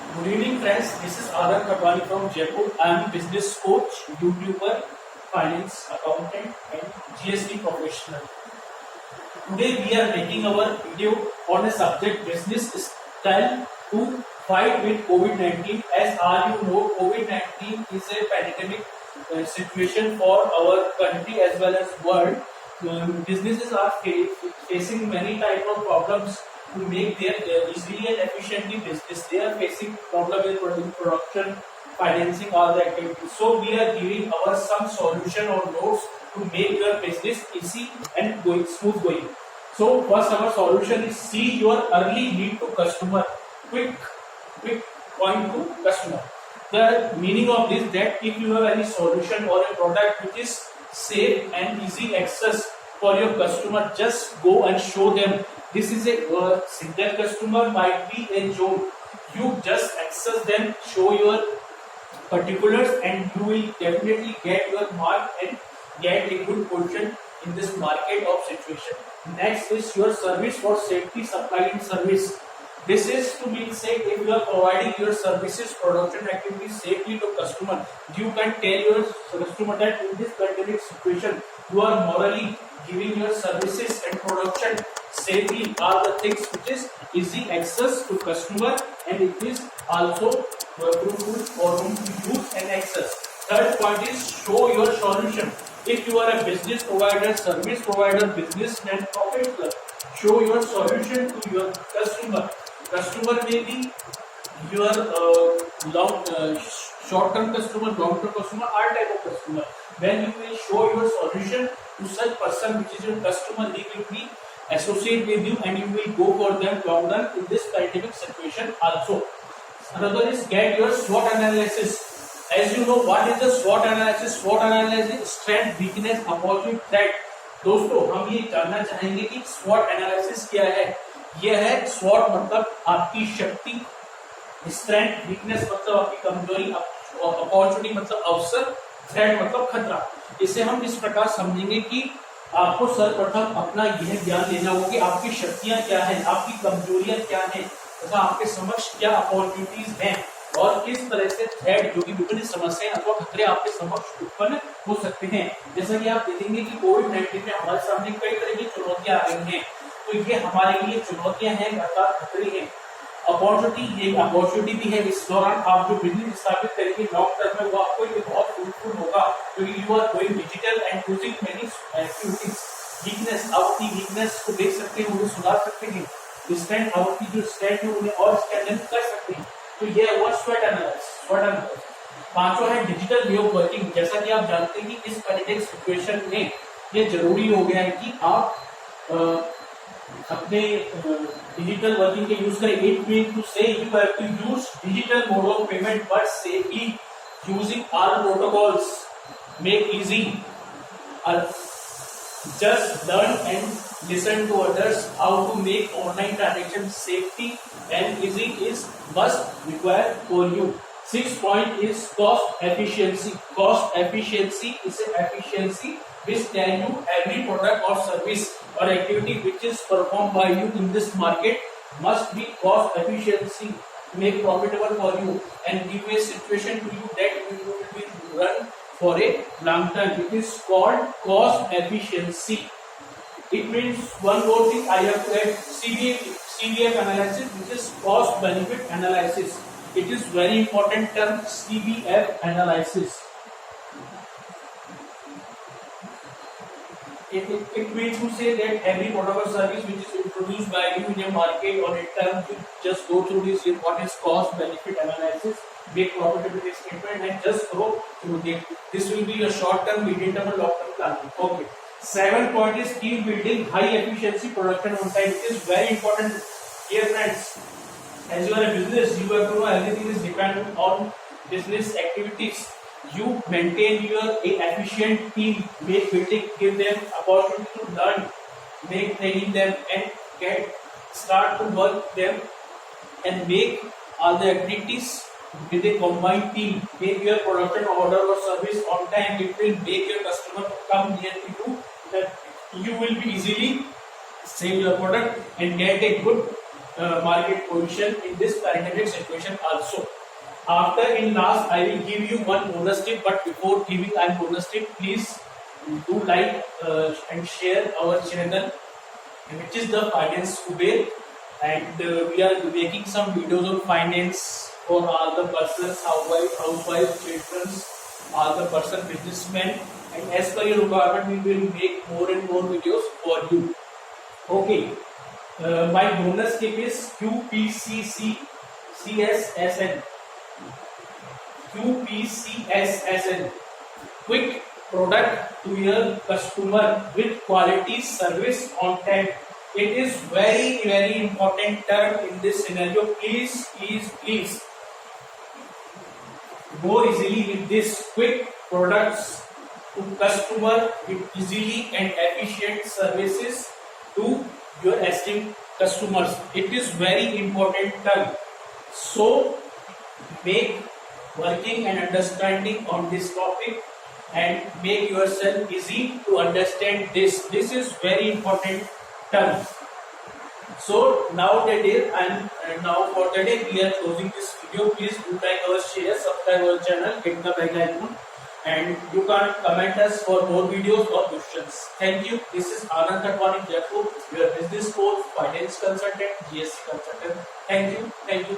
Good evening, friends. This is Adarsh Khatwani from Jaipur. I am a business coach, YouTuber, finance accountant, and GST professional. Today, we are making our video on a subject business style to fight with COVID-19. As all you know, COVID-19 is a pandemic situation for our country as well as world. Businesses are facing many type of problems to make their easily and efficiently business. They are facing problem in production, financing all the activities. So we are giving our some solution or notes to make your business easy and going smooth going. So first our solution is see your early lead to customer, quick point to customer. The meaning of this that if you have any solution or a product which is safe and easy access for your customer, just go and show them. This is a single customer, might be a joke. You just access them, show your particulars, and you will definitely get your mark and get a good position in this market of situation. Next is your service for safety, supply and service. This is to mean say if you are providing your services, production activities safely to customer, you can tell your customer that in this pandemic situation, you are morally giving your services and production safely are the things which is easy access to customer, and it is also fruitful for whom to use and access. Third point is show your solution. If you are a business provider, service provider, businessman, professional, show your solution to your customer. Customer may be your short-term customer, long-term customer, all type of customer. When you will show your solution to such person which is your customer, he will be associate with you and you will go for them long run in this pandemic situation also. Another is get your SWOT analysis. As you know, what is the SWOT analysis? SWOT analysis strength, weakness, opportunity, threat. दोस्तों हम ये जानना चाहेंगे कि SWOT analysis क्या है. यह है SWOT मतलब आपकी शक्ति, स्ट्रेंथ, वीकनेस मतलब आपकी कमजोरी, अपॉर्चुनिटी मतलब अवसर, थ्रेट मतलब खतरा. इसे हम इस प्रकार समझेंगे कि आपको सर्वप्रथम अपना यह ज्ञान लेना होगा कि आपकी शक्तियां क्या हैं, आपकी कमजोरियां क्या हैं तथा आपके समक्ष क्या अपॉर्चुनिटीज हैं और किस तरह से थ्रेट जो कि विभिन्न समस्याएं अथवा खतरे आपके समक्ष उत्पन्न हो सकते हैं. जैसा कि आप देखेंगे कि कोविड-19 में हमारे सामने कई तरह की चुनौतियां आ रही हैं, तो ये हमारे लिए चुनौतियां हैं अर्थात खतरे हैं. अपॉर्चुनिटी, ये अपॉर्चुनिटी भी है. इस दौरान आप जो बिजनेस स्थापित करेंगे लॉन्ग टर्म में वो आपको ये बहुत फ्रूटफुल होगा क्योंकि you are going digital and using many activities. Weakness, आपकी वीकनेस को देख सकते हैं, उन्हें सुधार सकते हैं. स्ट्रेंथ, आपकी जो स्ट्रेंथ है उन्हें और स्ट्रेंथन कर सकते हैं. तो ये हुआ SWOT एनालिसिस. पांचवा है डिजिटल वे ऑफ वर्किंग. जैसा कि आप जानते हैं कि इस पैंडेमिक सिचुएशन में ये जरूरी हो गया है कि आप अपने डिजिटल वर्किंग के यूज करें. It mean to say you have to use digital mode of payment but safely using all protocols. Make easy. Just learn and listen to others how to make online transactions safety and easy is must require for you. Sixth point is cost efficiency. Cost efficiency is an efficiency which tell you every product or service or activity which is performed by you in this market must be cost efficiency, make profitable for you and give a situation to you that you will be run for a long time. It is called cost efficiency. It means one more thing I have to add, CBF analysis, which is cost benefit analysis. It is very important term, CBF analysis. It means to say that every product or service which is introduced by you in a market or a term, you just go through this, what is cost benefit analysis, make profitability statement and just go through it. This will be your short term, medium term and long term planning. Okay. 7th point is keep building high efficiency production on time. It is very important, dear friends. As you are a business, you have to know everything is dependent on business activities. You maintain your efficient team, make building, give them opportunity to learn, make training them and start to work them and make all the activities with a combined team. Make your production order or service on time. It will make your customer come near to you, that you will be easily sell your product and get a good market position in this current situation also. After in last, I will give you one bonus tip, but before giving I bonus tip, please do like and share our channel, which is the Finance Kuber, and we are making some videos on finance for all the persons, housewives, children, all the person, businessmen, and as per your requirement, we will make more and more videos for you. Okay, my bonus tip is QPCSSN. QPCSSN. Quick product to your customer with quality service on time. It is very important term in this scenario. Please go easily with this. Quick products to customer with easily and efficient services to your esteemed customers. It is very important term. So make working and understanding on this topic and make yourself easy to understand this. This is very important term. So nowadays and now for the day we are closing this video. Please do like our share, subscribe our channel, hit the bell icon, and you can comment us for more videos or questions. Thank you. This is Anand Khatwani Jaipur, your business coach, finance consultant, GST consultant. Thank you.